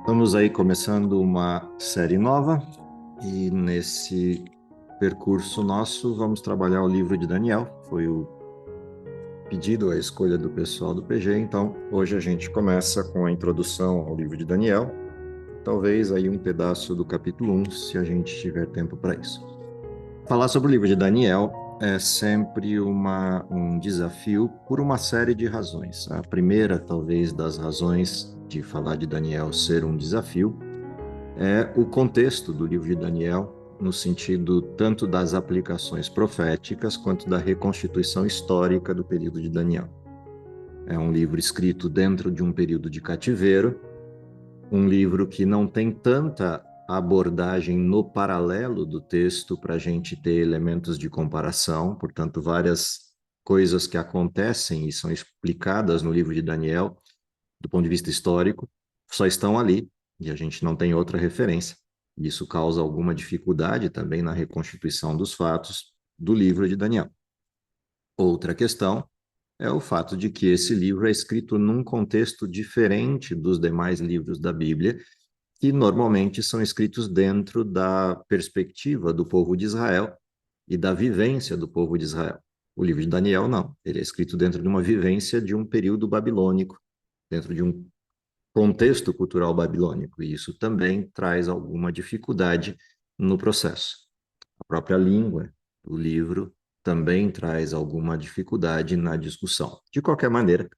Estamos aí começando uma série nova e nesse percurso nosso vamos trabalhar o livro de Daniel. Foi o pedido, a escolha do pessoal do PG, então hoje a gente começa com a introdução ao livro de Daniel, talvez aí um pedaço do capítulo 1, se a gente tiver tempo para isso. Falar sobre o livro de Daniel é sempre um desafio por uma série de razões. A primeira, talvez, das razões de falar de Daniel ser um desafio é o contexto do livro de Daniel, no sentido tanto das aplicações proféticas quanto da reconstituição histórica do período de Daniel. É um livro escrito dentro de um período de cativeiro, um livro que não tem tanta abordagem no paralelo do texto para a gente ter elementos de comparação, portanto, várias coisas que acontecem e são explicadas no livro de Daniel, do ponto de vista histórico, só estão ali e a gente não tem outra referência. Isso causa alguma dificuldade também na reconstituição dos fatos do livro de Daniel. Outra questão é o fato de que esse livro é escrito num contexto diferente dos demais livros da Bíblia, que normalmente são escritos dentro da perspectiva do povo de Israel e da vivência do povo de Israel. O livro de Daniel não, ele é escrito dentro de uma vivência de um período babilônico, dentro de um contexto cultural babilônico, e isso também traz alguma dificuldade no processo. A própria língua do livro também traz alguma dificuldade na discussão. De qualquer maneira,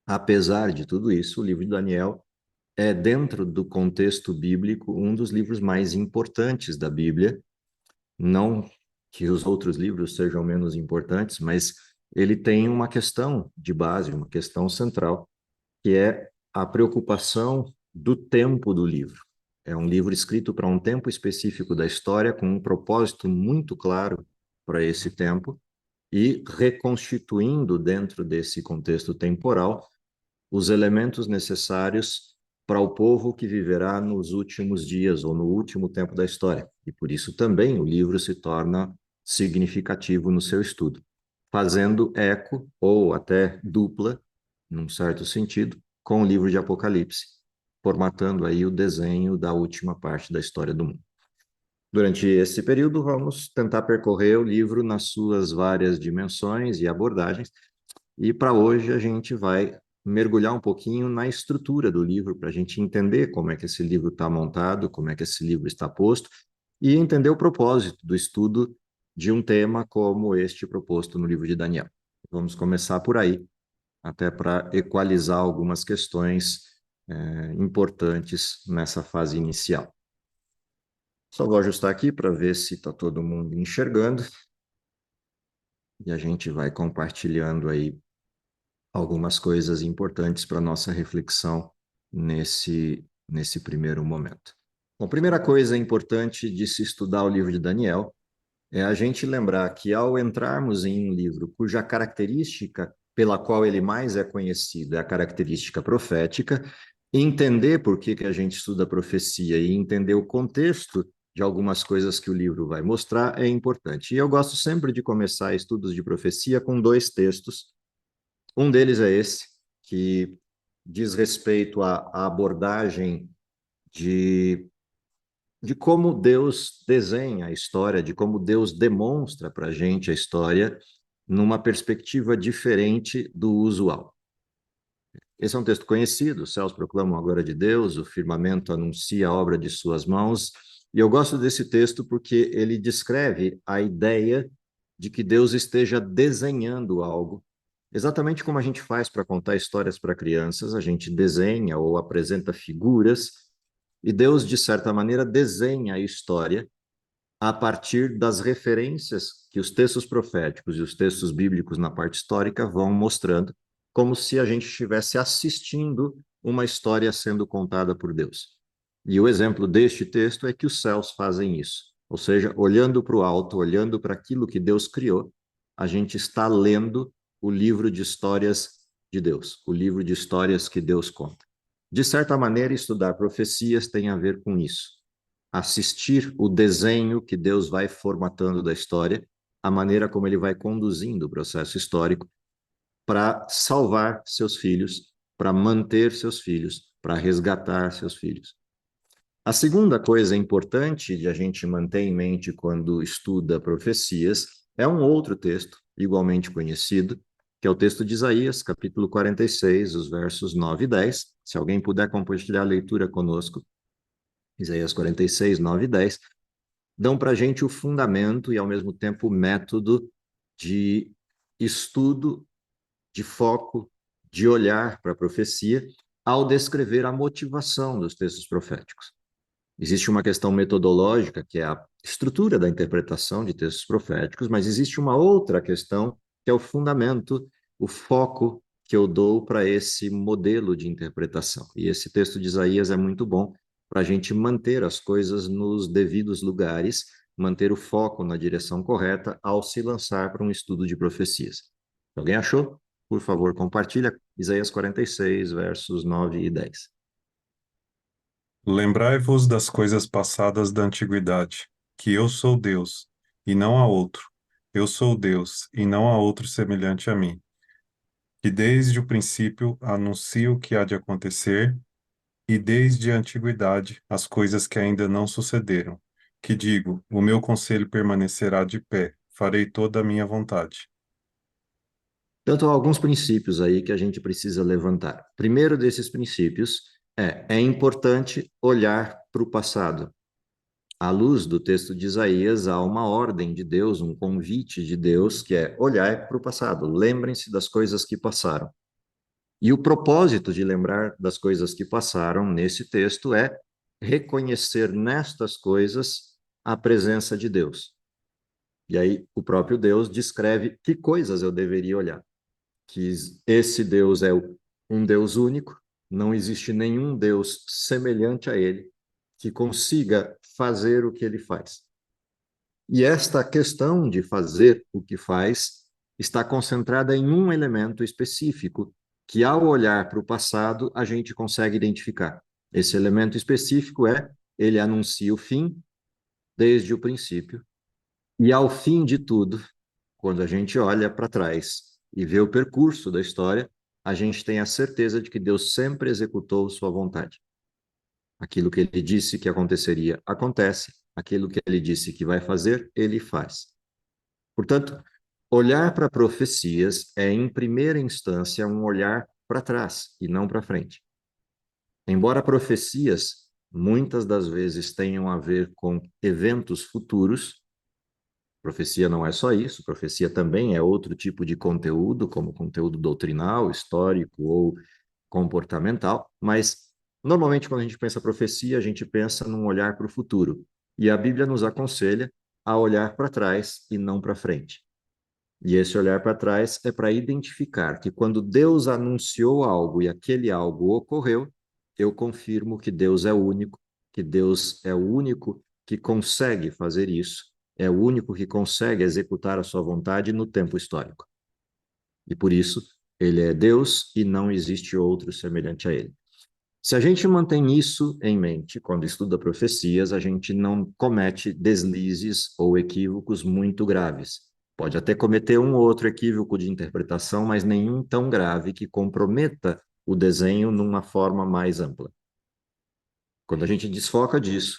apesar de tudo isso, o livro de Daniel é, dentro do contexto bíblico, um dos livros mais importantes da Bíblia. Não que os outros livros sejam menos importantes, mas ele tem uma questão de base, uma questão central, que é a preocupação do tempo do livro. É um livro escrito para um tempo específico da história, com um propósito muito claro para esse tempo, e reconstituindo dentro desse contexto temporal os elementos necessários para o povo que viverá nos últimos dias ou no último tempo da história. E por isso também o livro se torna significativo no seu estudo, fazendo eco ou até dupla, num certo sentido, com o livro de Apocalipse, formatando aí o desenho da última parte da história do mundo. Durante esse período, vamos tentar percorrer o livro nas suas várias dimensões e abordagens, e para hoje a gente vai mergulhar um pouquinho na estrutura do livro, para a gente entender como é que esse livro está montado, como é que esse livro está posto, e entender o propósito do estudo de um tema como este proposto no livro de Daniel. Vamos começar por aí, até para equalizar algumas questões importantes nessa fase inicial. Só vou ajustar aqui para ver se está todo mundo enxergando, e a gente vai compartilhando aí algumas coisas importantes para nossa reflexão nesse primeiro momento. Bom, a primeira coisa importante de se estudar o livro de Daniel é a gente lembrar que ao entrarmos em um livro cuja característica pela qual ele mais é conhecido é a característica profética, entender por que a gente estuda a profecia e entender o contexto de algumas coisas que o livro vai mostrar é importante. E eu gosto sempre de começar estudos de profecia com dois textos. Um deles é esse, que diz respeito à abordagem de, de como Deus desenha a história, de como Deus demonstra para a gente a história numa perspectiva diferente do usual. Esse é um texto conhecido: os céus proclamam a glória de Deus, o firmamento anuncia a obra de suas mãos. E eu gosto desse texto porque ele descreve a ideia de que Deus esteja desenhando algo. Exatamente como a gente faz para contar histórias para crianças, a gente desenha ou apresenta figuras, e Deus, de certa maneira, desenha a história a partir das referências que os textos proféticos e os textos bíblicos na parte histórica vão mostrando, como se a gente estivesse assistindo uma história sendo contada por Deus. E o exemplo deste texto é que os céus fazem isso. Ou seja, olhando para o alto, olhando para aquilo que Deus criou, a gente está lendo o livro de histórias de Deus, o livro de histórias que Deus conta. De certa maneira, estudar profecias tem a ver com isso. Assistir o desenho que Deus vai formatando da história, a maneira como ele vai conduzindo o processo histórico para salvar seus filhos para manter seus filhos, para resgatar seus filhos. A segunda coisa importante de a gente manter em mente quando estuda profecias é um outro texto, igualmente conhecido, que é o texto de Isaías, capítulo 46, os versos 9 e 10. Se alguém puder compartilhar a leitura conosco, Isaías 46, 9 e 10, dão para a gente o fundamento e, ao mesmo tempo, o método de estudo, de foco, de olhar para a profecia, ao descrever a motivação dos textos proféticos. Existe uma questão metodológica, que é a estrutura da interpretação de textos proféticos, mas existe uma outra questão, que é o fundamento, o foco que eu dou para esse modelo de interpretação. E esse texto de Isaías é muito bom para a gente manter as coisas nos devidos lugares, manter o foco na direção correta ao se lançar para um estudo de profecias. Alguém achou? Por favor, compartilha Isaías 46, versos 9 e 10. Lembrai-vos das coisas passadas da antiguidade, que eu sou Deus, e não há outro. Eu sou Deus, e não há outro semelhante a mim, que desde o princípio anuncio o que há de acontecer, e desde a antiguidade as coisas que ainda não sucederam, que digo, o meu conselho permanecerá de pé, farei toda a minha vontade. Então, há alguns princípios aí que a gente precisa levantar. Primeiro desses princípios é importante olhar para o passado. À luz do texto de Isaías, há uma ordem de Deus, um convite de Deus, que é olhar para o passado. Lembrem-se das coisas que passaram. E o propósito de lembrar das coisas que passaram nesse texto é reconhecer nestas coisas a presença de Deus. E aí o próprio Deus descreve que coisas eu deveria olhar. Que esse Deus é um Deus único, não existe nenhum Deus semelhante a ele que consiga fazer o que ele faz. E esta questão de fazer o que faz está concentrada em um elemento específico que, ao olhar para o passado, a gente consegue identificar. Esse elemento específico é ele anuncia o fim desde o princípio, e ao fim de tudo, quando a gente olha para trás e vê o percurso da história, a gente tem a certeza de que Deus sempre executou sua vontade. Aquilo que ele disse que aconteceria, acontece. Aquilo que ele disse que vai fazer, ele faz. Portanto, olhar para profecias é, em primeira instância, um olhar para trás e não para frente. Embora profecias muitas das vezes tenham a ver com eventos futuros, profecia não é só isso, profecia também é outro tipo de conteúdo, como conteúdo doutrinal, histórico ou comportamental, mas normalmente quando a gente pensa profecia, a gente pensa num olhar para o futuro. E a Bíblia nos aconselha a olhar para trás e não para frente. E esse olhar para trás é para identificar que quando Deus anunciou algo e aquele algo ocorreu, eu confirmo que Deus é único, que Deus é o único que consegue fazer isso, é o único que consegue executar a sua vontade no tempo histórico. E por isso, ele é Deus e não existe outro semelhante a ele. Se a gente mantém isso em mente quando estuda profecias, a gente não comete deslizes ou equívocos muito graves. Pode até cometer um ou outro equívoco de interpretação, mas nenhum tão grave que comprometa o desenho numa forma mais ampla. Quando a gente desfoca disso,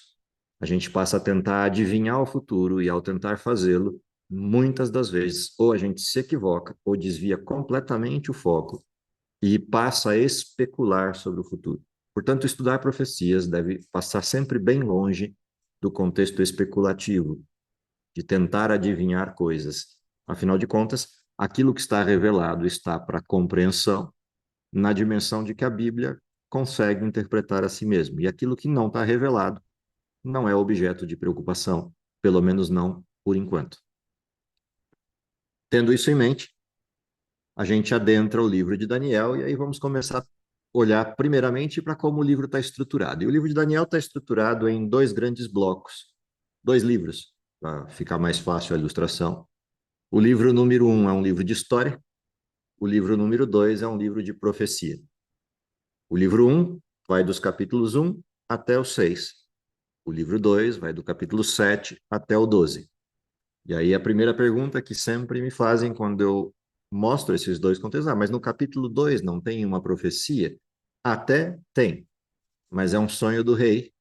a gente passa a tentar adivinhar o futuro e, ao tentar fazê-lo, muitas das vezes, ou a gente se equivoca ou desvia completamente o foco e passa a especular sobre o futuro. Portanto, estudar profecias deve passar sempre bem longe do contexto especulativo, de tentar adivinhar coisas. Afinal de contas, aquilo que está revelado está para compreensão na dimensão de que a Bíblia consegue interpretar a si mesmo. E aquilo que não está revelado não é objeto de preocupação, pelo menos não por enquanto. Tendo isso em mente, a gente adentra o livro de Daniel e aí vamos começar a olhar primeiramente para como o livro está estruturado. E o livro de Daniel está estruturado em dois grandes blocos, dois livros, para ficar mais fácil a ilustração. O livro número 1 é um livro de história, o livro número 2 é um livro de profecia. O livro 1 vai dos capítulos 1 até o 6. O livro 2 vai do capítulo 7 até o 12. E aí a primeira pergunta que sempre me fazem quando eu mostro esses dois contextos. Mas no capítulo 2 não tem uma profecia? Até tem, mas é um sonho do rei,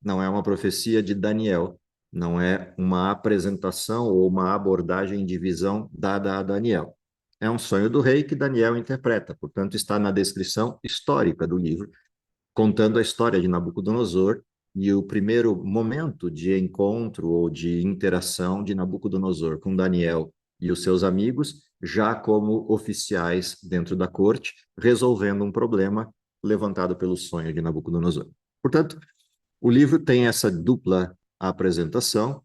não é uma profecia de Daniel, não é uma apresentação ou uma abordagem de visão dada a Daniel. É um sonho do rei que Daniel interpreta, portanto, está na descrição histórica do livro, contando a história de Nabucodonosor e o primeiro momento de encontro ou de interação de Nabucodonosor com Daniel e os seus amigos, já como oficiais dentro da corte, resolvendo um problema levantado pelo sonho de Nabucodonosor. Portanto, o livro tem essa dupla apresentação.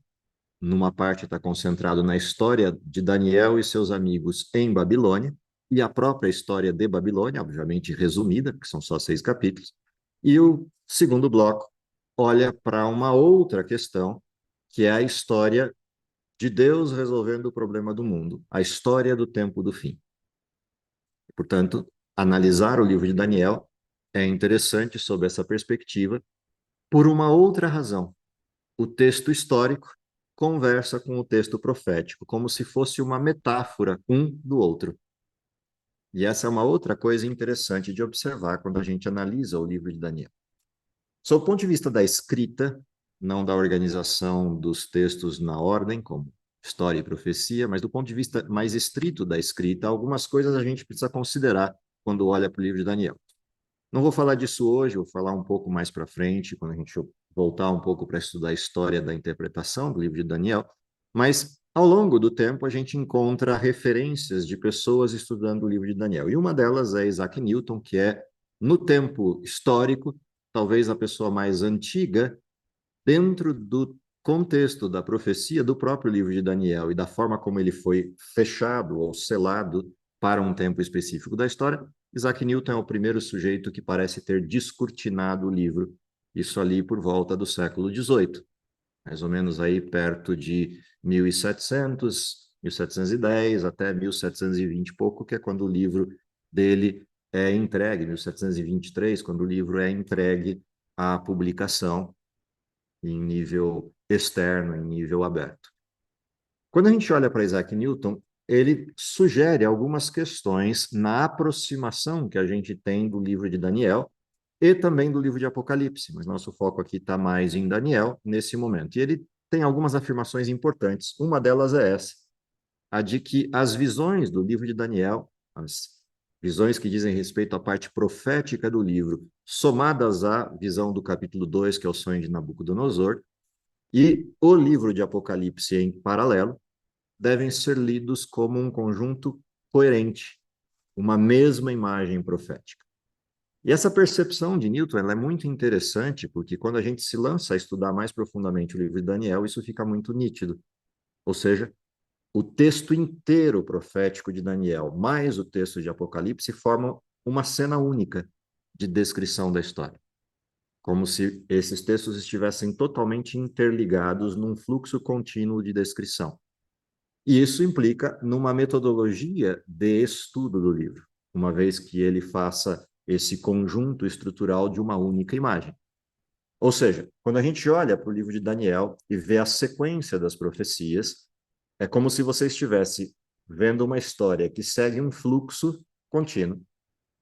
Numa parte está concentrado na história de Daniel e seus amigos em Babilônia, e a própria história de Babilônia, obviamente resumida, porque são só 6 capítulos. E o segundo bloco olha para uma outra questão, que é a história de Deus resolvendo o problema do mundo, a história do tempo do fim. Portanto, analisar o livro de Daniel é interessante sob essa perspectiva, por uma outra razão. O texto histórico conversa com o texto profético, como se fosse uma metáfora um do outro. E essa é uma outra coisa interessante de observar quando a gente analisa o livro de Daniel. Sob o ponto de vista da escrita, não da organização dos textos na ordem, como história e profecia, mas do ponto de vista mais estrito da escrita, algumas coisas a gente precisa considerar quando olha para o livro de Daniel. Não vou falar disso hoje, vou falar um pouco mais para frente, quando a gente voltar um pouco para estudar a história da interpretação do livro de Daniel, mas ao longo do tempo a gente encontra referências de pessoas estudando o livro de Daniel. E uma delas é Isaac Newton, que é, no tempo histórico, talvez a pessoa mais antiga dentro do contexto da profecia do próprio livro de Daniel e da forma como ele foi fechado ou selado para um tempo específico da história. Isaac Newton é o primeiro sujeito que parece ter descortinado o livro, isso ali por volta do século XVIII, mais ou menos aí perto de 1700, 1710 até 1720 e pouco, que é quando o livro dele é entregue, 1723, quando o livro é entregue à publicação em nível externo, em nível aberto. Quando a gente olha para Isaac Newton, ele sugere algumas questões na aproximação que a gente tem do livro de Daniel e também do livro de Apocalipse, mas nosso foco aqui está mais em Daniel nesse momento. E ele tem algumas afirmações importantes. Uma delas é essa, a de que as visões do livro de Daniel, as visões que dizem respeito à parte profética do livro, somadas à visão do capítulo 2, que é o sonho de Nabucodonosor, e o livro de Apocalipse em paralelo, devem ser lidos como um conjunto coerente, uma mesma imagem profética. E essa percepção de Newton ela é muito interessante, porque quando a gente se lança a estudar mais profundamente o livro de Daniel, isso fica muito nítido. Ou seja, o texto inteiro profético de Daniel, mais o texto de Apocalipse, formam uma cena única de descrição da história. Como se esses textos estivessem totalmente interligados num fluxo contínuo de descrição. E isso implica numa metodologia de estudo do livro, uma vez que ele faça esse conjunto estrutural de uma única imagem. Ou seja, quando a gente olha para o livro de Daniel e vê a sequência das profecias, é como se você estivesse vendo uma história que segue um fluxo contínuo.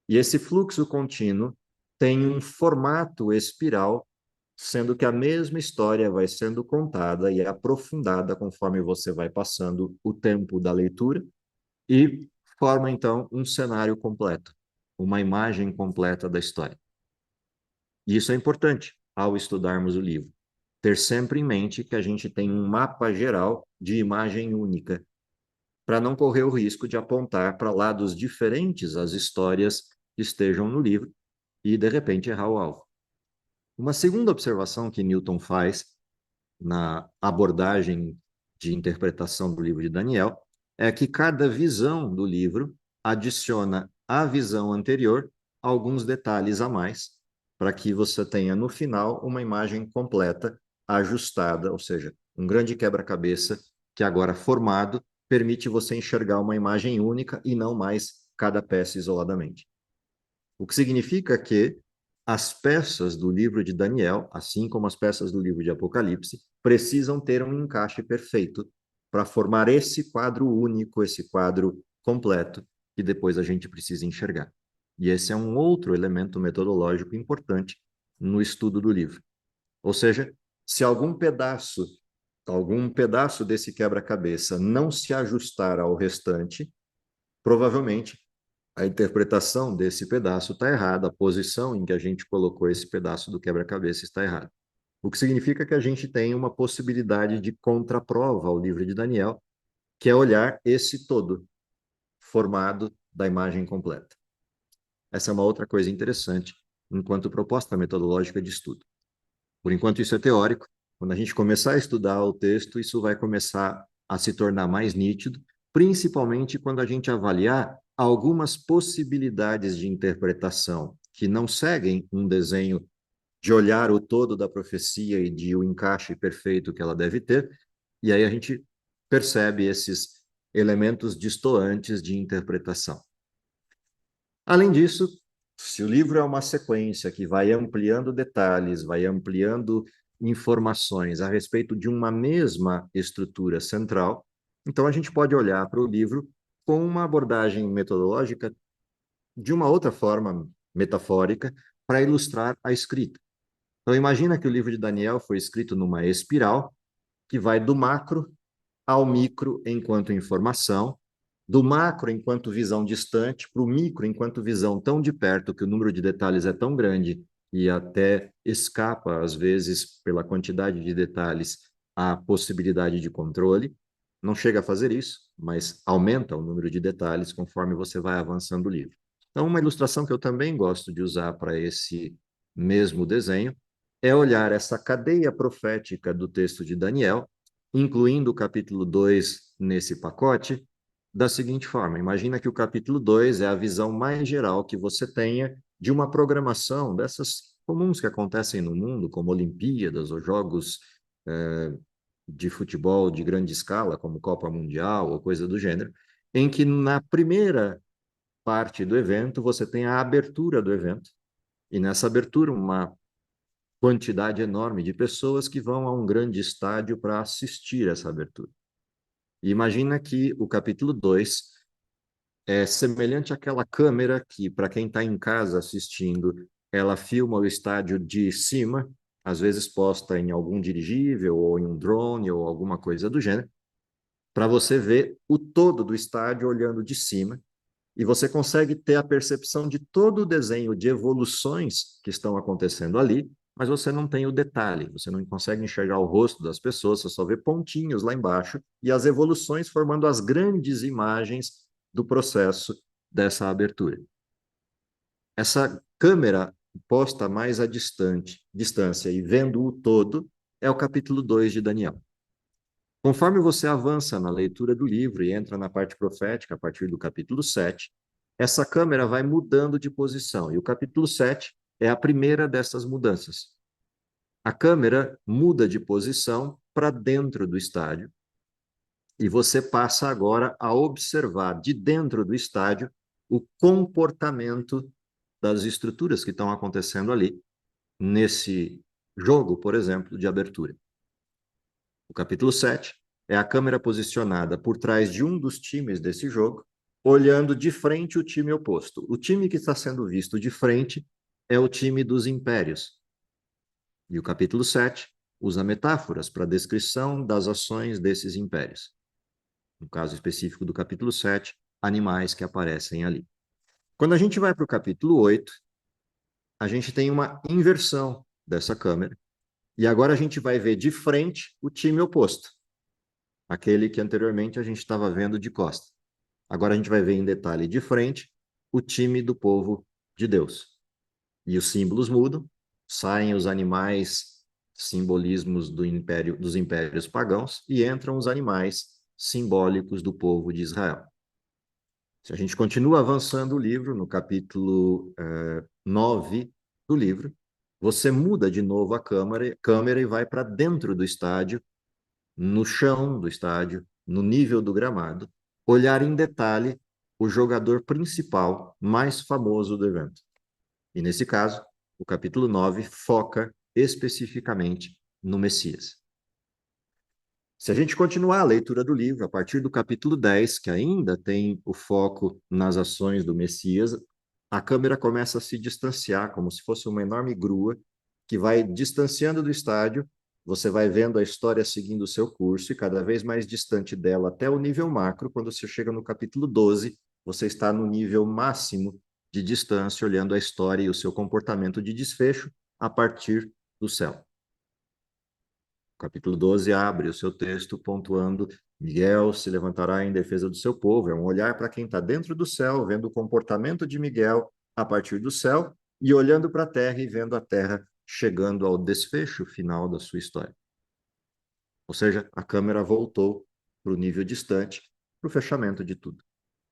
E esse fluxo contínuo tem um formato espiral, sendo que a mesma história vai sendo contada e aprofundada conforme você vai passando o tempo da leitura e forma, então, um cenário completo, uma imagem completa da história. E isso é importante ao estudarmos o livro. Ter sempre em mente que a gente tem um mapa geral de imagem única, para não correr o risco de apontar para lados diferentes as histórias que estejam no livro e, de repente, errar o alvo. Uma segunda observação que Newton faz na abordagem de interpretação do livro de Daniel é que cada visão do livro adiciona à visão anterior alguns detalhes a mais, para que você tenha, no final, uma imagem completa, ajustada, ou seja, um grande quebra-cabeça que agora formado permite você enxergar uma imagem única e não mais cada peça isoladamente. O que significa que as peças do livro de Daniel, assim como as peças do livro de Apocalipse, precisam ter um encaixe perfeito para formar esse quadro único, esse quadro completo que depois a gente precisa enxergar. E esse é um outro elemento metodológico importante no estudo do livro. Ou seja, se algum pedaço desse quebra-cabeça não se ajustar ao restante, provavelmente a interpretação desse pedaço está errada, a posição em que a gente colocou esse pedaço do quebra-cabeça está errada. O que significa que a gente tem uma possibilidade de contraprova ao livro de Daniel, que é olhar esse todo formado da imagem completa. Essa é uma outra coisa interessante enquanto proposta metodológica de estudo. Por enquanto, isso é teórico. Quando a gente começar a estudar o texto, isso vai começar a se tornar mais nítido, principalmente quando a gente avaliar algumas possibilidades de interpretação que não seguem um desenho de olhar o todo da profecia e de o encaixe perfeito que ela deve ter, e aí a gente percebe esses elementos distoantes de interpretação. Além disso, se o livro é uma sequência que vai ampliando detalhes, vai ampliando informações a respeito de uma mesma estrutura central, então a gente pode olhar para o livro com uma abordagem metodológica de uma outra forma metafórica para ilustrar a escrita. Então imagina que o livro de Daniel foi escrito numa espiral que vai do macro ao micro enquanto informação, do macro enquanto visão distante para o micro enquanto visão tão de perto que o número de detalhes é tão grande e até escapa, às vezes, pela quantidade de detalhes, a possibilidade de controle. Não chega a fazer isso, mas aumenta o número de detalhes conforme você vai avançando o livro. Então, uma ilustração que eu também gosto de usar para esse mesmo desenho é olhar essa cadeia profética do texto de Daniel, incluindo o capítulo 2 nesse pacote, da seguinte forma: imagina que o capítulo 2 é a visão mais geral que você tenha de uma programação dessas comuns que acontecem no mundo, como Olimpíadas ou jogos de futebol de grande escala, como Copa Mundial ou coisa do gênero, em que na primeira parte do evento você tem a abertura do evento, e nessa abertura uma quantidade enorme de pessoas que vão a um grande estádio para assistir essa abertura. E imagina que o capítulo 2 é semelhante àquela câmera que, para quem está em casa assistindo, ela filma o estádio de cima, às vezes posta em algum dirigível ou em um drone ou alguma coisa do gênero, para você ver o todo do estádio olhando de cima, e você consegue ter a percepção de todo o desenho de evoluções que estão acontecendo ali, mas você não tem o detalhe, você não consegue enxergar o rosto das pessoas, você só vê pontinhos lá embaixo e as evoluções formando as grandes imagens do processo dessa abertura. Essa câmera posta mais à distância e vendo o todo é o capítulo 2 de Daniel. Conforme você avança na leitura do livro e entra na parte profética, a partir do capítulo 7, essa câmera vai mudando de posição, e o capítulo 7 é a primeira dessas mudanças. A câmera muda de posição para dentro do estádio, e você passa agora a observar de dentro do estádio o comportamento das estruturas que estão acontecendo ali, nesse jogo, por exemplo, de abertura. O capítulo 7 é a câmera posicionada por trás de um dos times desse jogo, olhando de frente o time oposto. O time que está sendo visto de frente é o time dos impérios. E o capítulo 7 usa metáforas para a descrição das ações desses impérios. No caso específico do capítulo 7, animais que aparecem ali. Quando a gente vai para o capítulo 8, a gente tem uma inversão dessa câmera, e agora a gente vai ver de frente o time oposto, aquele que anteriormente a gente estava vendo de costa. Agora a gente vai ver em detalhe de frente o time do povo de Deus. E os símbolos mudam, saem os animais, simbolismos dos impérios pagãos, e entram os animais simbólicos do povo de Israel. Se a gente continua avançando o livro, no capítulo 9 do livro, você muda de novo a câmera e vai para dentro do estádio, no chão do estádio, no nível do gramado, olhar em detalhe o jogador principal mais famoso do evento. E nesse caso, o capítulo 9 foca especificamente no Messias. Se a gente continuar a leitura do livro, a partir do capítulo 10, que ainda tem o foco nas ações do Messias, a câmera começa a se distanciar, como se fosse uma enorme grua, que vai distanciando do estádio, você vai vendo a história seguindo o seu curso, e cada vez mais distante dela, até o nível macro. Quando você chega no capítulo 12, você está no nível máximo de distância, olhando a história e o seu comportamento de desfecho a partir do céu. O capítulo 12 abre o seu texto pontuando: Miguel se levantará em defesa do seu povo. É um olhar para quem está dentro do céu, vendo o comportamento de Miguel a partir do céu e olhando para a terra e vendo a terra chegando ao desfecho final da sua história. Ou seja, a câmera voltou para o nível distante, para o fechamento de tudo.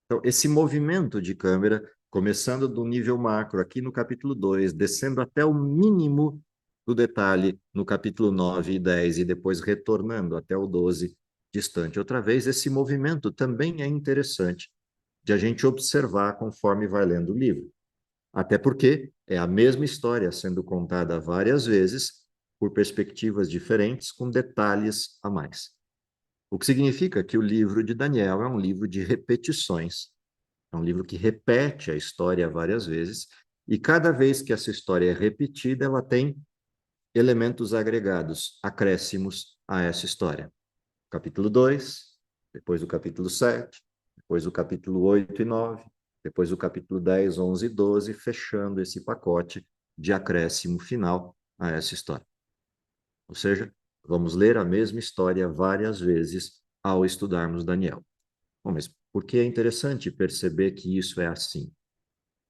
Então, esse movimento de câmera, começando do nível macro, aqui no capítulo 2, descendo até o mínimo do detalhe no capítulo 9 e 10, e depois retornando até o 12, distante outra vez, esse movimento também é interessante de a gente observar conforme vai lendo o livro. Até porque é a mesma história sendo contada várias vezes, por perspectivas diferentes, com detalhes a mais. O que significa que o livro de Daniel é um livro de repetições. É um livro que repete a história várias vezes, e cada vez que essa história é repetida, ela tem elementos agregados, acréscimos a essa história. Capítulo 2, depois o capítulo 7, depois o capítulo 8 e 9, depois o capítulo 10, 11 e 12, fechando esse pacote de acréscimo final a essa história. Ou seja, vamos ler a mesma história várias vezes ao estudarmos Daniel. Bom, mas por que é interessante perceber que isso é assim?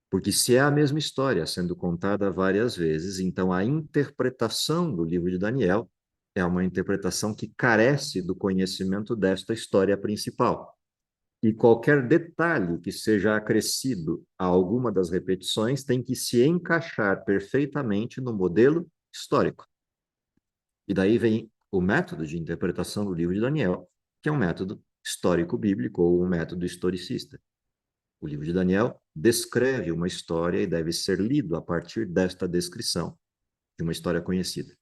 Porque se é a mesma história sendo contada várias vezes, então a interpretação do livro de Daniel é uma interpretação que carece do conhecimento desta história principal. E qualquer detalhe que seja acrescido a alguma das repetições tem que se encaixar perfeitamente no modelo histórico. E daí vem o método de interpretação do livro de Daniel, que é um método histórico-bíblico ou um método historicista. O livro de Daniel descreve uma história e deve ser lido a partir desta descrição de uma história conhecida.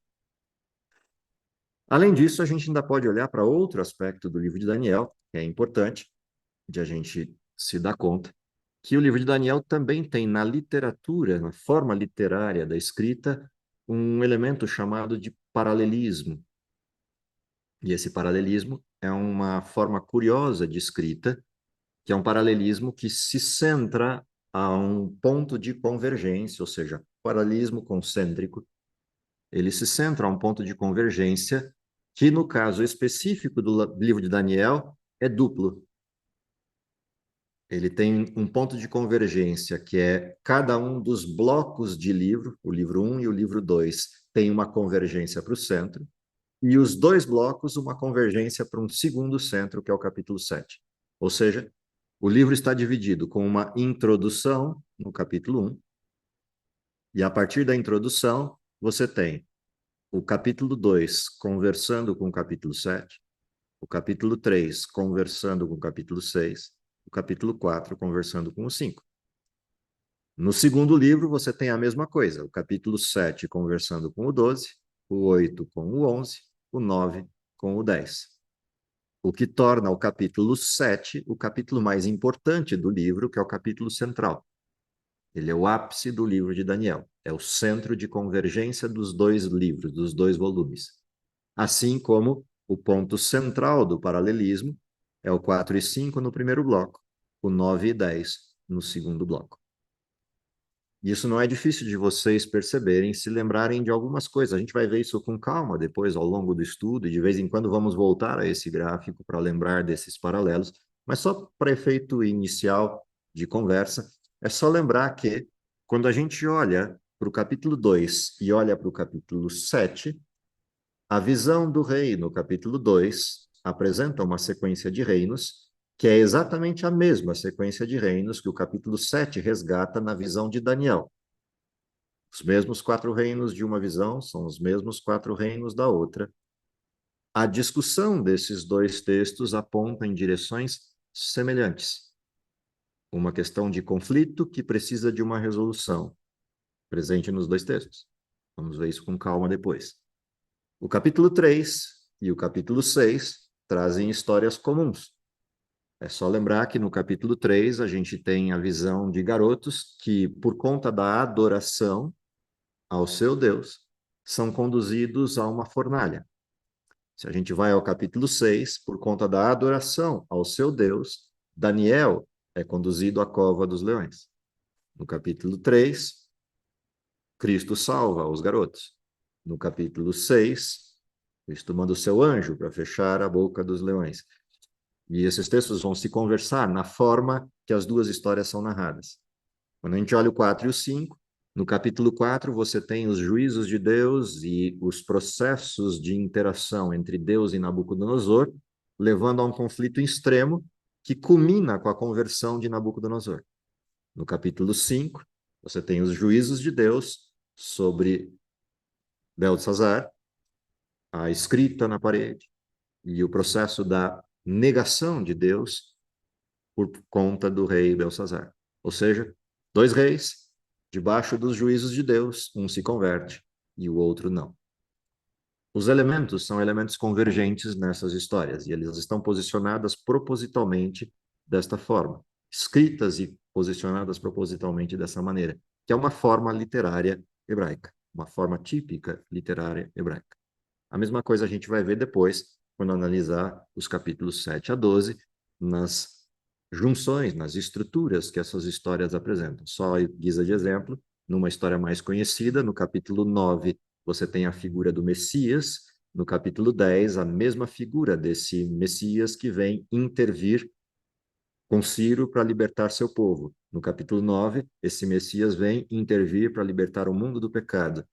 Além disso, a gente ainda pode olhar para outro aspecto do livro de Daniel, que é importante de a gente se dar conta, que o livro de Daniel também tem na literatura, na forma literária da escrita, um elemento chamado de paralelismo. E esse paralelismo é uma forma curiosa de escrita, que é um paralelismo que se centra a um ponto de convergência, ou seja, paralelismo concêntrico. Ele se centra a um ponto de convergência que, no caso específico do livro de Daniel, é duplo. Ele tem um ponto de convergência que é cada um dos blocos de livro, o livro 1 e o livro 2, tem uma convergência para o centro, e os dois blocos uma convergência para um segundo centro, que é o capítulo 7. Ou seja, o livro está dividido com uma introdução no capítulo 1, e a partir da introdução você tem o capítulo 2 conversando com o capítulo 7, o capítulo 3 conversando com o capítulo 6, o capítulo 4 conversando com o 5. No segundo livro você tem a mesma coisa, o capítulo 7 conversando com o 12, o 8 com o 11, o 9 com o 10. O que torna o capítulo 7 o capítulo mais importante do livro, que é o capítulo central. Ele é o ápice do livro de Daniel, é o centro de convergência dos dois livros, dos dois volumes. Assim como o ponto central do paralelismo é o 4 e 5 no primeiro bloco, o 9 e 10 no segundo bloco. Isso não é difícil de vocês perceberem, se lembrarem de algumas coisas. A gente vai ver isso com calma depois ao longo do estudo, e de vez em quando vamos voltar a esse gráfico para lembrar desses paralelos, mas só para efeito inicial de conversa, é só lembrar que quando a gente olha para o capítulo 2 e olha para o capítulo 7, a visão do rei no capítulo 2 apresenta uma sequência de reinos que é exatamente a mesma sequência de reinos que o capítulo 7 resgata na visão de Daniel. Os mesmos 4 reinos de uma visão são os mesmos 4 reinos da outra. A discussão desses dois textos aponta em direções semelhantes. Uma questão de conflito que precisa de uma resolução, presente nos dois textos. Vamos ver isso com calma depois. O capítulo 3 e o capítulo 6 trazem histórias comuns. É só lembrar que no capítulo 3 a gente tem a visão de garotos que, por conta da adoração ao seu Deus, são conduzidos a uma fornalha. Se a gente vai ao capítulo 6, por conta da adoração ao seu Deus, Daniel é conduzido à cova dos leões. No capítulo 3, Cristo salva os garotos. No capítulo 6, Cristo manda o seu anjo para fechar a boca dos leões. E esses textos vão se conversar na forma que as duas histórias são narradas. Quando a gente olha o 4 e o 5, no capítulo 4 você tem os juízos de Deus e os processos de interação entre Deus e Nabucodonosor, levando a um conflito extremo que culmina com a conversão de Nabucodonosor. No capítulo 5, você tem os juízos de Deus sobre Beltesazar, a escrita na parede e o processo da negação de Deus por conta do rei Belsazar. Ou seja, dois reis, debaixo dos juízos de Deus, um se converte e o outro não. Os elementos são elementos convergentes nessas histórias, e eles estão posicionadas propositalmente desta forma, escritas e posicionadas propositalmente dessa maneira, que é uma forma literária hebraica, uma forma típica literária hebraica. A mesma coisa a gente vai ver depois, quando analisar os capítulos 7 a 12, nas junções, nas estruturas que essas histórias apresentam. Só guisa de exemplo, numa história mais conhecida, no capítulo 9, você tem a figura do Messias, no capítulo 10, a mesma figura desse Messias que vem intervir com Ciro para libertar seu povo. No capítulo 9, esse Messias vem intervir para libertar o mundo do pecado.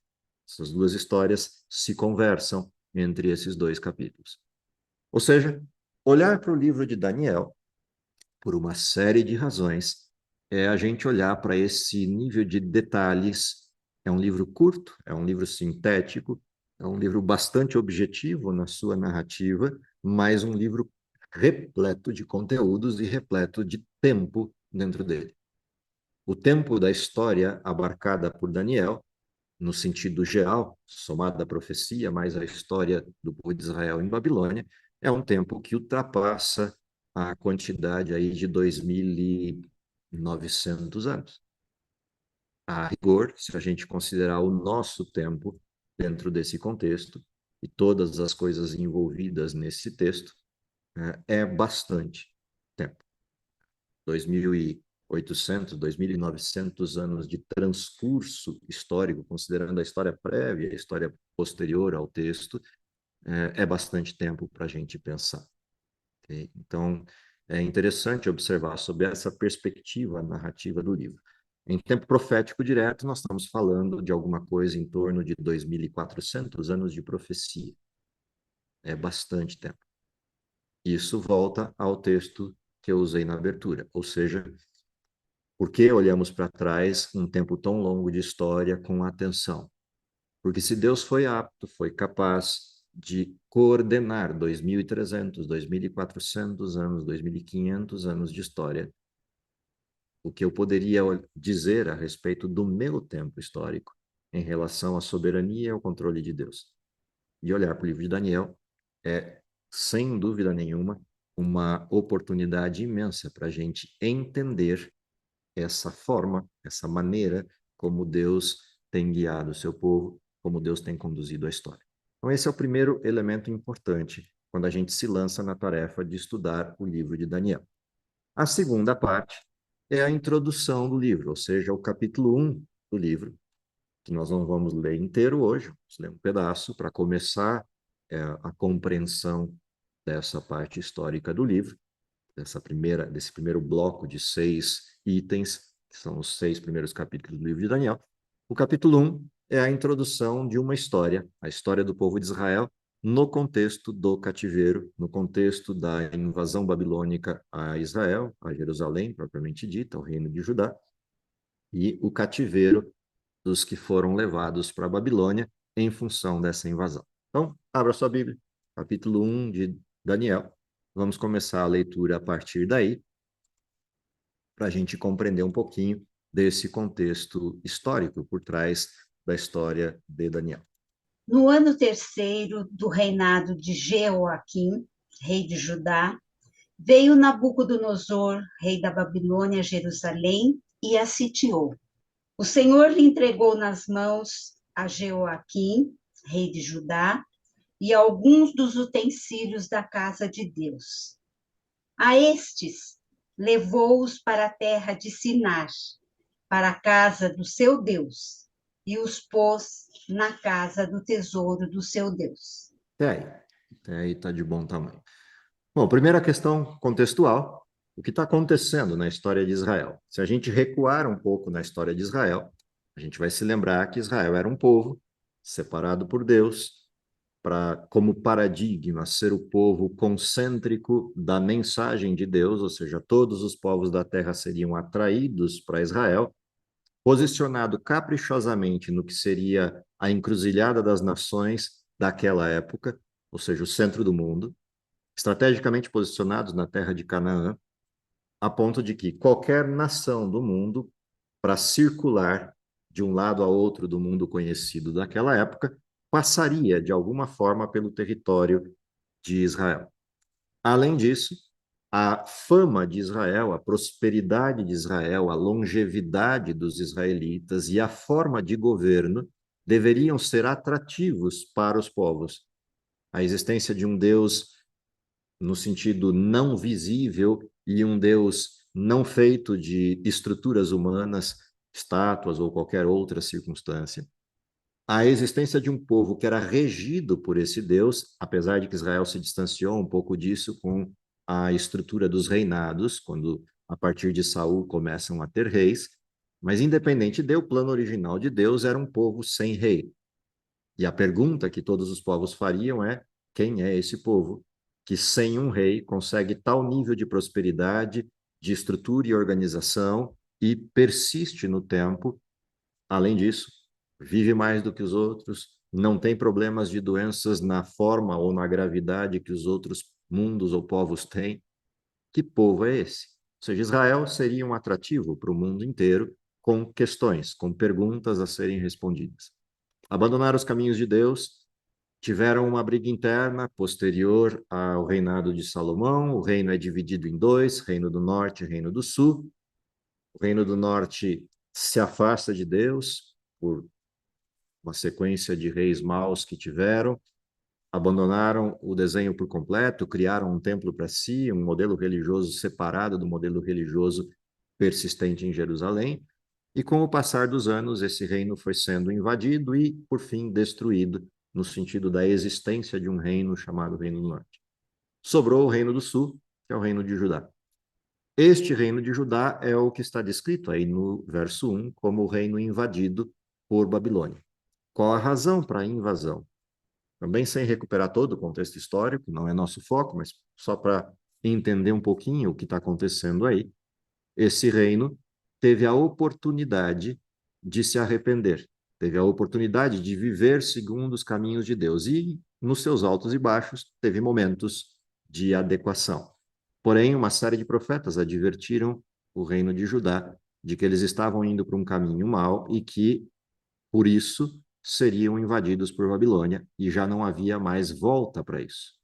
Essas duas histórias se conversam entre esses dois capítulos. Ou seja, olhar para o livro de Daniel, por uma série de razões, é a gente olhar para esse nível de detalhes. É um livro curto, é um livro sintético, é um livro bastante objetivo na sua narrativa, mas um livro repleto de conteúdos e repleto de tempo dentro dele. O tempo da história abarcada por Daniel, no sentido geral, somada à profecia, mais a história do povo de Israel em Babilônia, é um tempo que ultrapassa a quantidade aí de 2.900 anos. A rigor, se a gente considerar o nosso tempo dentro desse contexto e todas as coisas envolvidas nesse texto, é bastante tempo. 2.800, 2.900 anos de transcurso histórico, considerando a história prévia, a história posterior ao texto, é bastante tempo para a gente pensar. Okay? Então, é interessante observar sobre essa perspectiva narrativa do livro. Em tempo profético direto, nós estamos falando de alguma coisa em torno de 2.400 anos de profecia. É bastante tempo. Isso volta ao texto que eu usei na abertura, ou seja, por que olhamos para trás um tempo tão longo de história com atenção? Porque se Deus foi apto, foi capaz de coordenar 2.300, 2.400 anos, 2.500 anos de história, o que eu poderia dizer a respeito do meu tempo histórico em relação à soberania e ao controle de Deus? E olhar para o livro de Daniel é, sem dúvida nenhuma, uma oportunidade imensa para a gente entender essa forma, essa maneira como Deus tem guiado o seu povo, como Deus tem conduzido a história. Então, esse é o primeiro elemento importante quando a gente se lança na tarefa de estudar o livro de Daniel. A segunda parte é a introdução do livro, ou seja, o capítulo 1 do livro, que nós não vamos ler inteiro hoje, vamos ler um pedaço para começar a compreensão dessa parte histórica do livro, desse primeiro bloco de 6 itens, que são os 6 primeiros capítulos do livro de Daniel. O capítulo 1 é a introdução de uma história, a história do povo de Israel, no contexto do cativeiro, no contexto da invasão babilônica a Israel, a Jerusalém, propriamente dita, ao reino de Judá, e o cativeiro dos que foram levados para a Babilônia em função dessa invasão. Então, abra sua Bíblia, capítulo 1 de Daniel. Vamos começar a leitura a partir daí, para a gente compreender um pouquinho desse contexto histórico por trás da história de Daniel. No ano terceiro do reinado de Jeoaquim, rei de Judá, veio Nabucodonosor, rei da Babilônia, a Jerusalém e a sitiou. O Senhor lhe entregou nas mãos a Jeoaquim, rei de Judá, e alguns dos utensílios da casa de Deus. A estes levou-os para a terra de Sinar, para a casa do seu Deus, e os pôs na casa do tesouro do seu Deus. Até aí está de bom tamanho. Bom, primeira questão contextual, o que está acontecendo na história de Israel? Se a gente recuar um pouco na história de Israel, a gente vai se lembrar que Israel era um povo separado por Deus, para, como paradigma, ser o povo concêntrico da mensagem de Deus, ou seja, todos os povos da terra seriam atraídos para Israel, posicionado caprichosamente no que seria a encruzilhada das nações daquela época, ou seja, o centro do mundo, estrategicamente posicionados na terra de Canaã, a ponto de que qualquer nação do mundo, para circular de um lado a outro do mundo conhecido daquela época, passaria de alguma forma pelo território de Israel. Além disso, a fama de Israel, a prosperidade de Israel, a longevidade dos israelitas e a forma de governo deveriam ser atrativos para os povos. A existência de um Deus no sentido não visível e um Deus não feito de estruturas humanas, estátuas ou qualquer outra circunstância. A existência de um povo que era regido por esse Deus, apesar de que Israel se distanciou um pouco disso com a estrutura dos reinados, quando a partir de Saul começam a ter reis, mas independente do plano original de Deus, era um povo sem rei. E a pergunta que todos os povos fariam é: quem é esse povo que sem um rei consegue tal nível de prosperidade, de estrutura e organização e persiste no tempo? Além disso, vive mais do que os outros, não tem problemas de doenças na forma ou na gravidade que os outros mundos ou povos têm. Que povo é esse? Ou seja, Israel seria um atrativo para o mundo inteiro com questões, com perguntas a serem respondidas. Abandonaram os caminhos de Deus, tiveram uma briga interna posterior ao reinado de Salomão. O reino é dividido em dois: reino do norte e reino do sul. O reino do norte se afasta de Deus por uma sequência de reis maus que tiveram, abandonaram o desenho por completo, criaram um templo para si, um modelo religioso separado do modelo religioso persistente em Jerusalém. E com o passar dos anos, esse reino foi sendo invadido e, por fim, destruído, no sentido da existência de um reino chamado Reino do Norte. Sobrou o Reino do Sul, que é o Reino de Judá. Este Reino de Judá é o que está descrito aí no verso 1 como o reino invadido por Babilônia. Qual a razão para a invasão? Também sem recuperar todo o contexto histórico, não é nosso foco, mas só para entender um pouquinho o que está acontecendo aí. Esse reino teve a oportunidade de se arrepender, teve a oportunidade de viver segundo os caminhos de Deus e, nos seus altos e baixos, teve momentos de adequação. Porém, uma série de profetas advertiram o reino de Judá de que eles estavam indo para um caminho mau e que, por isso, seriam invadidos por Babilônia e já não havia mais volta para isso.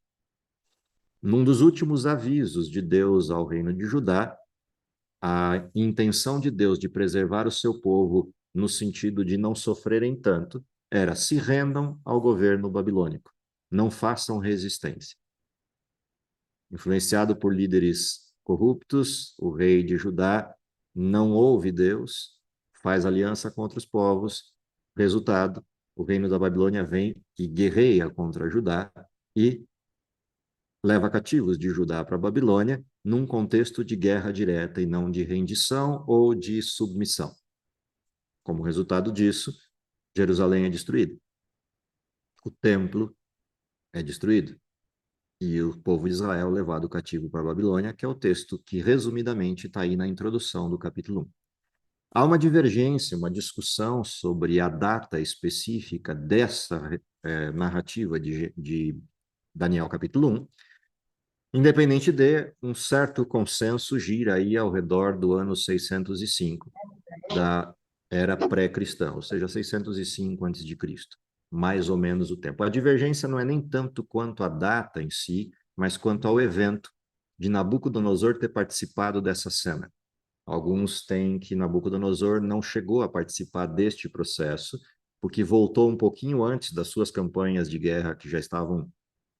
Num dos últimos avisos de Deus ao reino de Judá, a intenção de Deus de preservar o seu povo no sentido de não sofrerem tanto era: se rendam ao governo babilônico, não façam resistência. Influenciado por líderes corruptos, o rei de Judá não ouve Deus, faz aliança contra os povos. Resultado, o reino da Babilônia vem e guerreia contra Judá e leva cativos de Judá para a Babilônia, num contexto de guerra direta e não de rendição ou de submissão. Como resultado disso, Jerusalém é destruída. O templo é destruído. E o povo de Israel levado cativo para a Babilônia, que é o texto que, resumidamente, está aí na introdução do capítulo 1. Há uma divergência, uma discussão sobre a data específica dessa narrativa de Daniel capítulo 1, independente de um certo consenso gira aí ao redor do ano 605 da era pré-cristã, ou seja, 605 a.C. mais ou menos o tempo. A divergência não é nem tanto quanto a data em si, mas quanto ao evento de Nabucodonosor ter participado dessa cena. Alguns têm que Nabucodonosor não chegou a participar deste processo, porque voltou um pouquinho antes das suas campanhas de guerra, que já estavam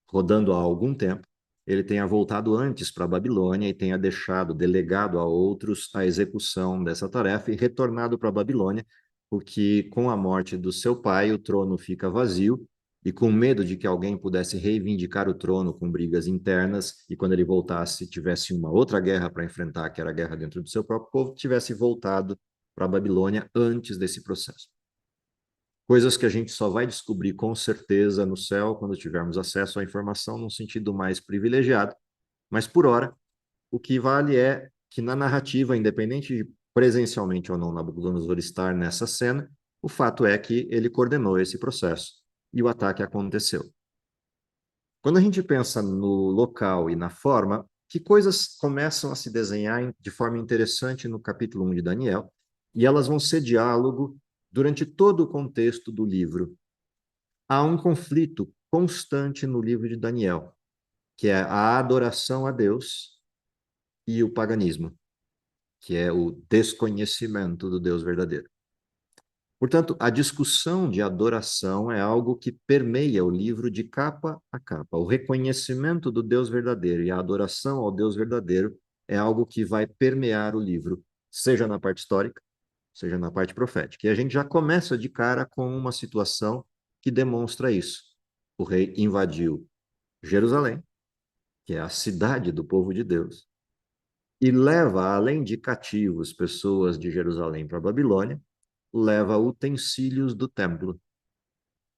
rodando há algum tempo. Ele tenha voltado antes para a Babilônia e tenha deixado, delegado a outros a execução dessa tarefa e retornado para a Babilônia, porque com a morte do seu pai, o trono fica vazio e com medo de que alguém pudesse reivindicar o trono com brigas internas e quando ele voltasse tivesse uma outra guerra para enfrentar, que era a guerra dentro do seu próprio povo, tivesse voltado para a Babilônia antes desse processo. Coisas que a gente só vai descobrir com certeza no céu quando tivermos acesso à informação num sentido mais privilegiado, mas por hora, o que vale é que na narrativa, independente de presencialmente ou não Nabucodonosor estar nessa cena, o fato é que ele coordenou esse processo e o ataque aconteceu. Quando a gente pensa no local e na forma, que coisas começam a se desenhar de forma interessante no capítulo 1 de Daniel, e elas vão ser diálogo durante todo o contexto do livro. Há um conflito constante no livro de Daniel, que é a adoração a Deus e o paganismo, que é o desconhecimento do Deus verdadeiro. Portanto, a discussão de adoração é algo que permeia o livro de capa a capa. O reconhecimento do Deus verdadeiro e a adoração ao Deus verdadeiro é algo que vai permear o livro, seja na parte histórica, seja na parte profética. E a gente já começa de cara com uma situação que demonstra isso. O rei invadiu Jerusalém, que é a cidade do povo de Deus, e leva, além de cativos, pessoas de Jerusalém para a Babilônia, leva utensílios do templo,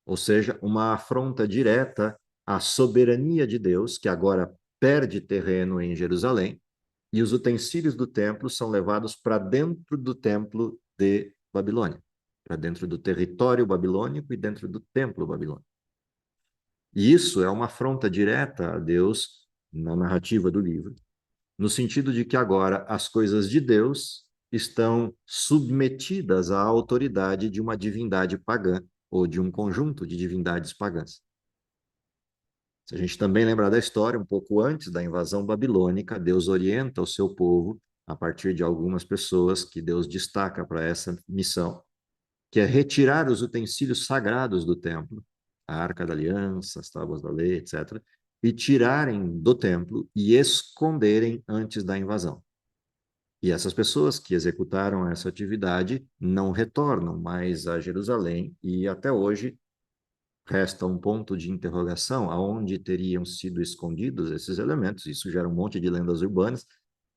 ou seja, uma afronta direta à soberania de Deus, que agora perde terreno em Jerusalém, e os utensílios do templo são levados para dentro do templo de Babilônia, para dentro do território babilônico e dentro do templo babilônico. E isso é uma afronta direta a Deus na narrativa do livro, no sentido de que agora as coisas de Deus estão submetidas à autoridade de uma divindade pagã ou de um conjunto de divindades pagãs. Se a gente também lembrar da história, um pouco antes da invasão babilônica, Deus orienta o seu povo a partir de algumas pessoas que Deus destaca para essa missão, que é retirar os utensílios sagrados do templo, a Arca da Aliança, as tábuas da lei, etc., e tirarem do templo e esconderem antes da invasão. E essas pessoas que executaram essa atividade não retornam mais a Jerusalém e até hoje resta um ponto de interrogação aonde teriam sido escondidos esses elementos. Isso gera um monte de lendas urbanas,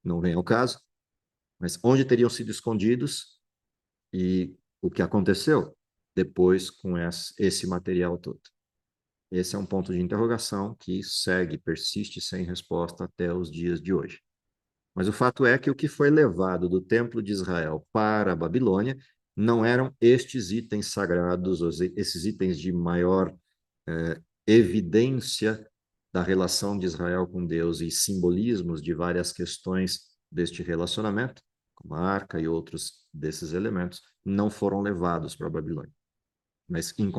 não vem ao caso, mas onde teriam sido escondidos e o que aconteceu depois com esse material todo. Esse é um ponto de interrogação que segue, persiste sem resposta até os dias de hoje. Mas o fato é que o que foi levado do Templo de Israel para a Babilônia não eram estes itens sagrados, esses itens de maior evidência da relação de Israel com Deus e simbolismos de várias questões deste relacionamento, como a arca e outros desses elementos, não foram levados para a Babilônia. Mas, em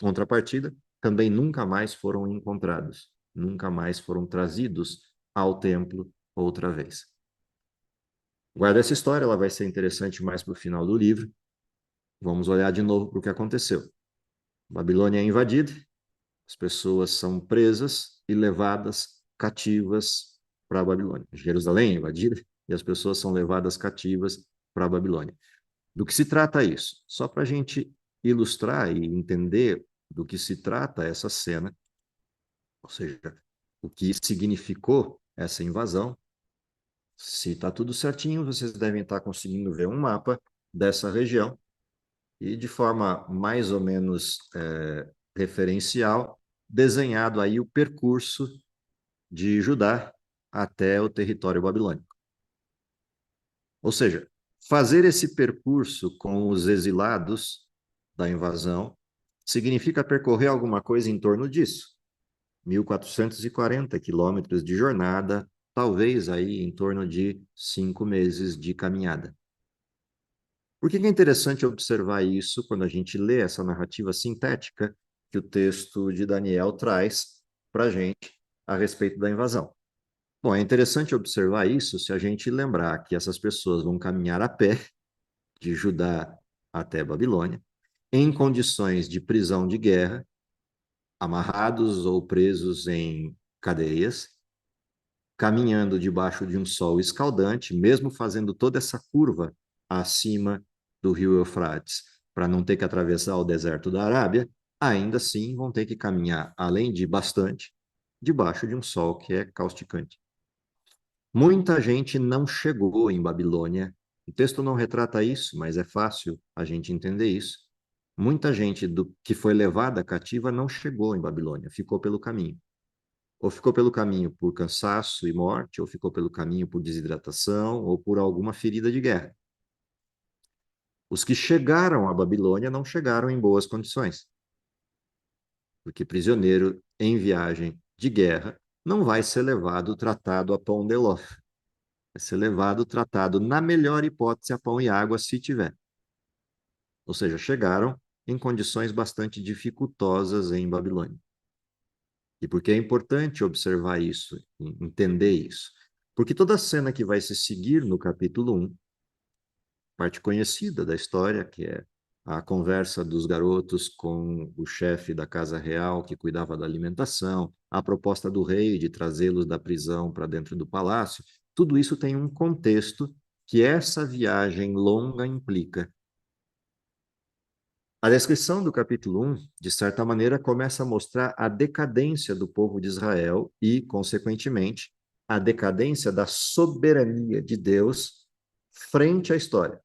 contrapartida, também nunca mais foram encontrados, nunca mais foram trazidos ao templo outra vez. Guarda essa história, ela vai ser interessante mais para o final do livro. Vamos olhar de novo para o que aconteceu. Babilônia é invadida, as pessoas são presas e levadas cativas para a Babilônia. Jerusalém é invadida e as pessoas são levadas cativas para a Babilônia. Do que se trata isso? Só para a gente ilustrar e entender do que se trata essa cena, ou seja, o que significou essa invasão. Se está tudo certinho, vocês devem estar conseguindo ver um mapa dessa região e de forma mais ou menos referencial, desenhado aí o percurso de Judá até o território babilônico. Ou seja, fazer esse percurso com os exilados da invasão significa percorrer alguma coisa em torno disso. 1.440 quilômetros de jornada, talvez aí em torno de 5 meses de caminhada. Por que é interessante observar isso quando a gente lê essa narrativa sintética que o texto de Daniel traz para a gente a respeito da invasão. Bom, é interessante observar isso se a gente lembrar que essas pessoas vão caminhar a pé de Judá até Babilônia, em condições de prisão de guerra, amarrados ou presos em cadeias, caminhando debaixo de um sol escaldante, mesmo fazendo toda essa curva acima do rio Eufrates, para não ter que atravessar o deserto da Arábia, ainda assim vão ter que caminhar, além de bastante, debaixo de um sol que é causticante. Muita gente não chegou em Babilônia. O texto não retrata isso, mas é fácil a gente entender isso. Muita gente que foi levada cativa não chegou em Babilônia, ficou pelo caminho. Ou ficou pelo caminho por cansaço e morte, ou ficou pelo caminho por desidratação, ou por alguma ferida de guerra. Os que chegaram à Babilônia não chegaram em boas condições, porque prisioneiro em viagem de guerra não vai ser levado tratado a pão de ló. Vai ser levado tratado, na melhor hipótese, a pão e água, se tiver. Ou seja, chegaram em condições bastante dificultosas em Babilônia. E por que é importante observar isso, entender isso? Porque toda a cena que vai se seguir no capítulo 1, parte conhecida da história, que é a conversa dos garotos com o chefe da casa real que cuidava da alimentação, a proposta do rei de trazê-los da prisão para dentro do palácio, tudo isso tem um contexto que essa viagem longa implica. A descrição do capítulo 1, de certa maneira, começa a mostrar a decadência do povo de Israel e, consequentemente, a decadência da soberania de Deus frente à história.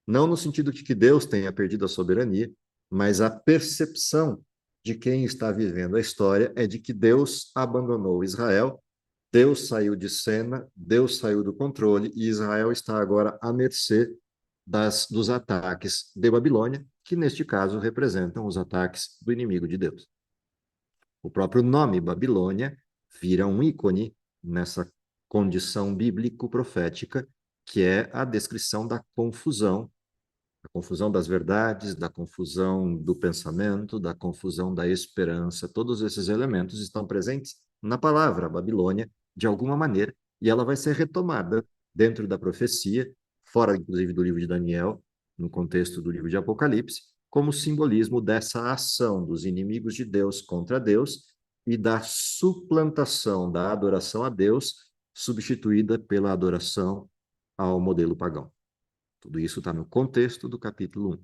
Não no sentido de que Deus tenha perdido a soberania, mas a percepção de quem está vivendo a história é de que Deus abandonou Israel, Deus saiu de cena, Deus saiu do controle e Israel está agora à mercê dos ataques de Babilônia, que neste caso representam os ataques do inimigo de Deus. O próprio nome Babilônia vira um ícone nessa condição bíblico-profética, que é a descrição da confusão das verdades, da confusão do pensamento, da confusão da esperança. Todos esses elementos estão presentes na palavra Babilônia, de alguma maneira, e ela vai ser retomada dentro da profecia, fora inclusive do livro de Daniel, no contexto do livro de Apocalipse, como simbolismo dessa ação dos inimigos de Deus contra Deus e da suplantação da adoração a Deus, substituída pela adoração ao modelo pagão. Tudo isso está no contexto do capítulo 1.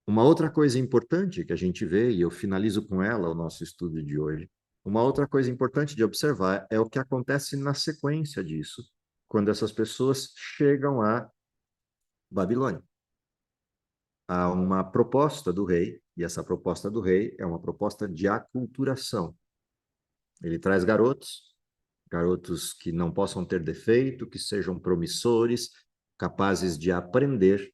Uma outra coisa importante que a gente vê, e eu finalizo com ela o nosso estudo de hoje, uma outra coisa importante de observar é o que acontece na sequência disso, quando essas pessoas chegam a Babilônia. Há uma proposta do rei, e essa proposta do rei é uma proposta de aculturação. Ele traz garotos que não possam ter defeito, que sejam promissores, capazes de aprender.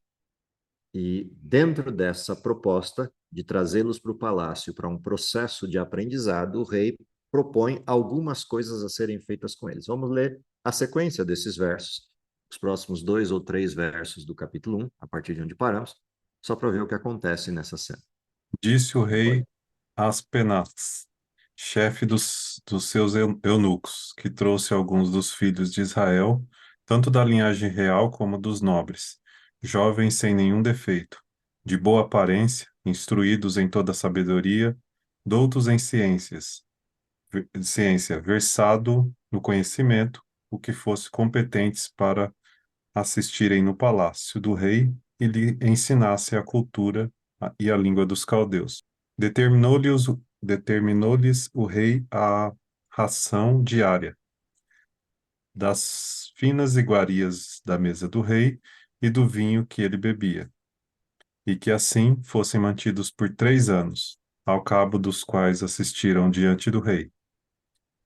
E dentro dessa proposta de trazê-los para o palácio para um processo de aprendizado, o rei propõe algumas coisas a serem feitas com eles. Vamos ler a sequência desses versos, os próximos 2 ou 3 versos do capítulo 1, a partir de onde paramos, só para ver o que acontece nessa cena. Disse o rei Aspenaz, chefe dos seus eunucos, que trouxe alguns dos filhos de Israel, tanto da linhagem real como dos nobres, jovens sem nenhum defeito, de boa aparência, instruídos em toda sabedoria, doutos em ciência, versado no conhecimento, o que fosse competentes para assistirem no palácio do rei e lhe ensinasse a cultura e a língua dos caldeus. Determinou-lhes o rei a ração diária das finas iguarias da mesa do rei e do vinho que ele bebia, e que assim fossem mantidos por 3 anos, ao cabo dos quais assistiram diante do rei.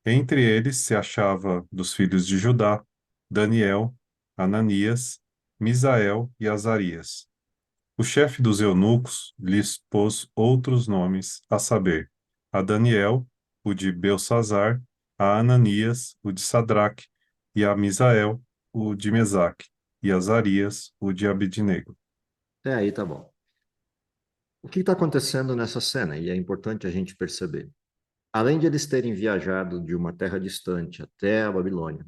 Entre eles se achava dos filhos de Judá, Daniel, Ananias, Misael e Azarias. O chefe dos eunucos lhes pôs outros nomes, a saber, a Daniel, o de Belsazar, a Ananias, o de Sadraque, e a Misael, o de Mesaque, e a Azarias, o de Abednego. Até aí tá bom. que está acontecendo nessa cena? E é importante a gente perceber. Além de eles terem viajado de uma terra distante até a Babilônia,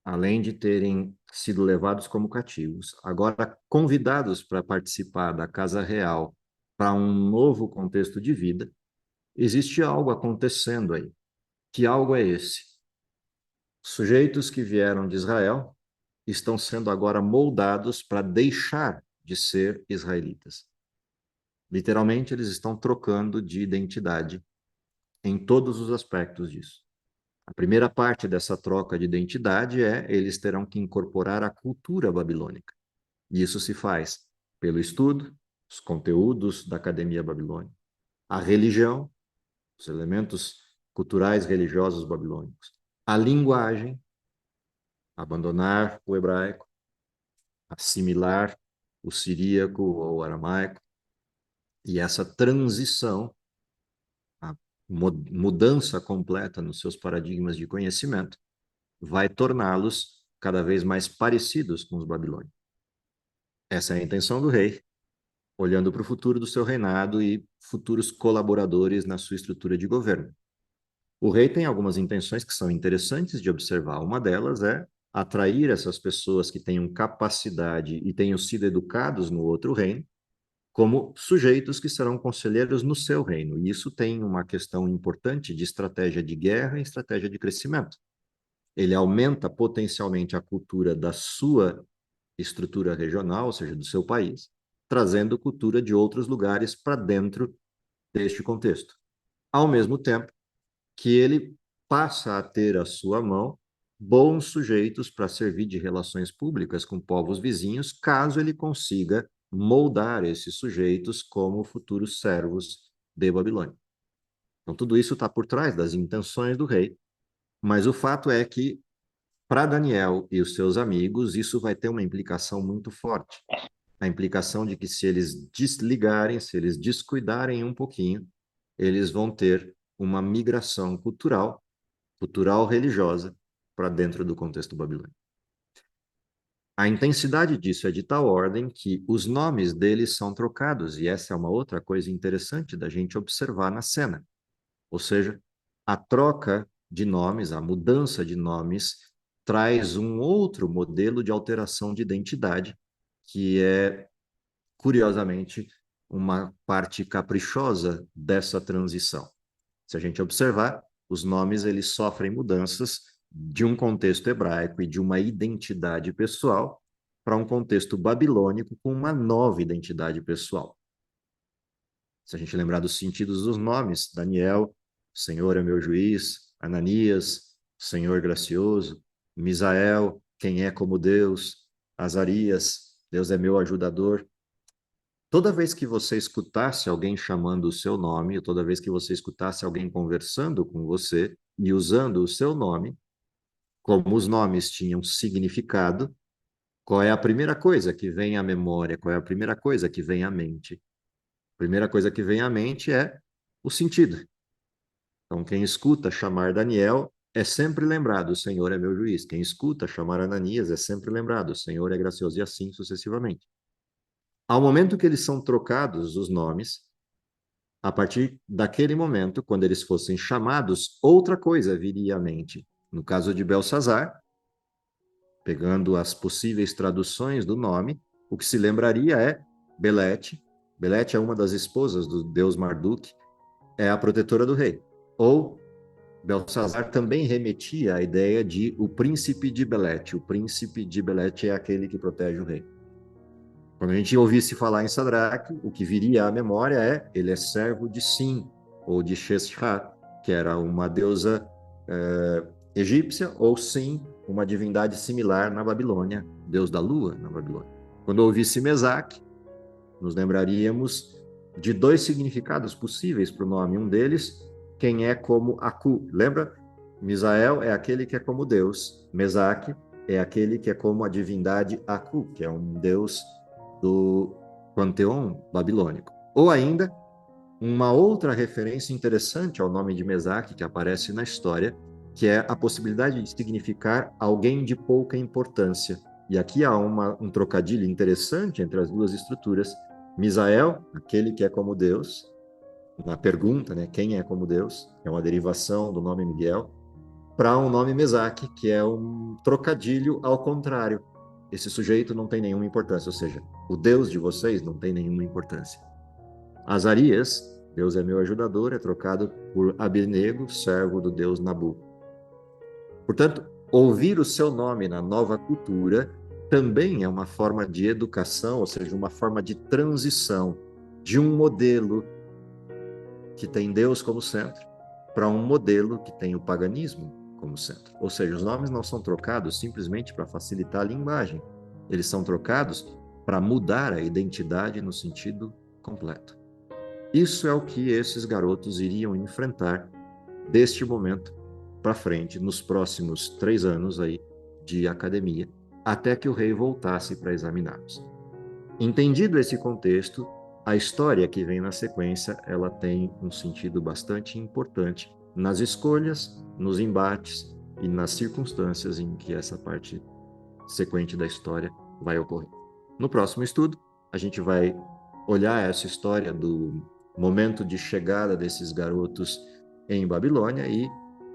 além de terem sido levados como cativos, agora convidados para participar da Casa Real para um novo contexto de vida, existe algo acontecendo aí. Que algo é esse? Sujeitos que vieram de Israel estão sendo agora moldados para deixar de ser israelitas. Literalmente, eles estão trocando de identidade em todos os aspectos disso. A primeira parte dessa troca de identidade é eles terão que incorporar a cultura babilônica. E isso se faz pelo estudo, os conteúdos da Academia Babilônica, a religião, os elementos culturais religiosos babilônicos, a linguagem, abandonar o hebraico, assimilar o siríaco ou o aramaico, e essa transição, a mudança completa nos seus paradigmas de conhecimento, vai torná-los cada vez mais parecidos com os babilônios. Essa é a intenção do rei, olhando para o futuro do seu reinado e futuros colaboradores na sua estrutura de governo. O rei tem algumas intenções que são interessantes de observar. Uma delas é atrair essas pessoas que tenham capacidade e tenham sido educados no outro reino, como sujeitos que serão conselheiros no seu reino. E isso tem uma questão importante de estratégia de guerra e estratégia de crescimento. Ele aumenta potencialmente a cultura da sua estrutura regional, ou seja, do seu país, trazendo cultura de outros lugares para dentro deste contexto. Ao mesmo tempo que ele passa a ter à sua mão bons sujeitos para servir de relações públicas com povos vizinhos, caso ele consiga moldar esses sujeitos como futuros servos de Babilônia. Então, tudo isso está por trás das intenções do rei, mas o fato é que, para Daniel e os seus amigos, isso vai ter uma implicação muito forte. A implicação de que, se eles desligarem, se eles descuidarem um pouquinho, eles vão ter uma migração cultural religiosa, para dentro do contexto babilônico. A intensidade disso é de tal ordem que os nomes deles são trocados, e essa é uma outra coisa interessante da gente observar na cena. Ou seja, a troca de nomes, a mudança de nomes, traz um outro modelo de alteração de identidade, que é, curiosamente, uma parte caprichosa dessa transição. Se a gente observar, os nomes eles sofrem mudanças de um contexto hebraico e de uma identidade pessoal para um contexto babilônico com uma nova identidade pessoal. Se a gente lembrar dos sentidos dos nomes, Daniel, Senhor é meu juiz, Ananias, Senhor gracioso, Misael, quem é como Deus, Azarias, Deus é meu ajudador. Toda vez que você escutasse alguém chamando o seu nome, toda vez que você escutasse alguém conversando com você e usando o seu nome, como os nomes tinham significado, qual é a primeira coisa que vem à memória? Qual é a primeira coisa que vem à mente? A primeira coisa que vem à mente é o sentido. Então, quem escuta chamar Daniel é sempre lembrado, o Senhor é meu juiz. Quem escuta chamar Ananias é sempre lembrado, o Senhor é gracioso, e assim sucessivamente. Ao momento que eles são trocados os nomes, a partir daquele momento, quando eles fossem chamados, outra coisa viria à mente. No caso de Belsazar, pegando as possíveis traduções do nome, o que se lembraria é Belete. Belete é uma das esposas do deus Marduk, é a protetora do rei. Ou Belsazar também remetia à ideia de o príncipe de Belete. O príncipe de Belete é aquele que protege o rei. Quando a gente ouvisse falar em Sadraque, o que viria à memória é ele é servo de Sim, ou de Sheshra, que era uma deusa egípcia, ou Sim, uma divindade similar na Babilônia, deus da lua na Babilônia. Quando ouvisse Mesaque, nos lembraríamos de dois significados possíveis para o nome. Um deles, quem é como Aku. Lembra? Misael é aquele que é como Deus. Mesaque é aquele que é como a divindade Aku, que é um deus do panteão babilônico. Ou ainda, uma outra referência interessante ao nome de Mesaque que aparece na história, que é a possibilidade de significar alguém de pouca importância. E aqui há um trocadilho interessante entre as duas estruturas. Misael, aquele que é como Deus, na pergunta, né, quem é como Deus, é uma derivação do nome Miguel, para um nome Mesaque, que é um trocadilho ao contrário. Esse sujeito não tem nenhuma importância, ou seja, o Deus de vocês não tem nenhuma importância. Azarias, Deus é meu ajudador, é trocado por Abednego, servo do Deus Nabu. Portanto, ouvir o seu nome na nova cultura também é uma forma de educação, ou seja, uma forma de transição de um modelo que tem Deus como centro para um modelo que tem o paganismo como centro. Ou seja, os nomes não são trocados simplesmente para facilitar a linguagem. Eles são trocados para mudar a identidade no sentido completo. Isso é o que esses garotos iriam enfrentar deste momento para frente, nos próximos 3 anos aí de academia, até que o rei voltasse para examiná-los. Entendido esse contexto, a história que vem na sequência, ela tem um sentido bastante importante nas escolhas, nos embates e nas circunstâncias em que essa parte sequente da história vai ocorrer. No próximo estudo, a gente vai olhar essa história do momento de chegada desses garotos em Babilônia e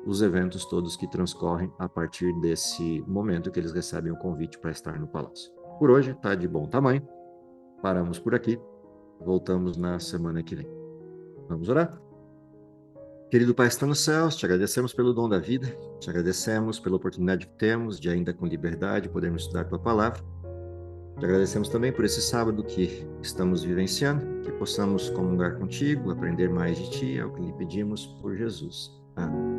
os eventos todos que transcorrem a partir desse momento que eles recebem o convite para estar no palácio. Por hoje está de bom tamanho. Paramos por aqui. Voltamos na semana que vem. Vamos orar? Querido Pai que está nos céus, te agradecemos pelo dom da vida, te agradecemos pela oportunidade que temos de ainda com liberdade podermos estudar tua palavra. Te agradecemos também por esse sábado que estamos vivenciando, que possamos comungar contigo, aprender mais de ti, é o que lhe pedimos por Jesus. Amém.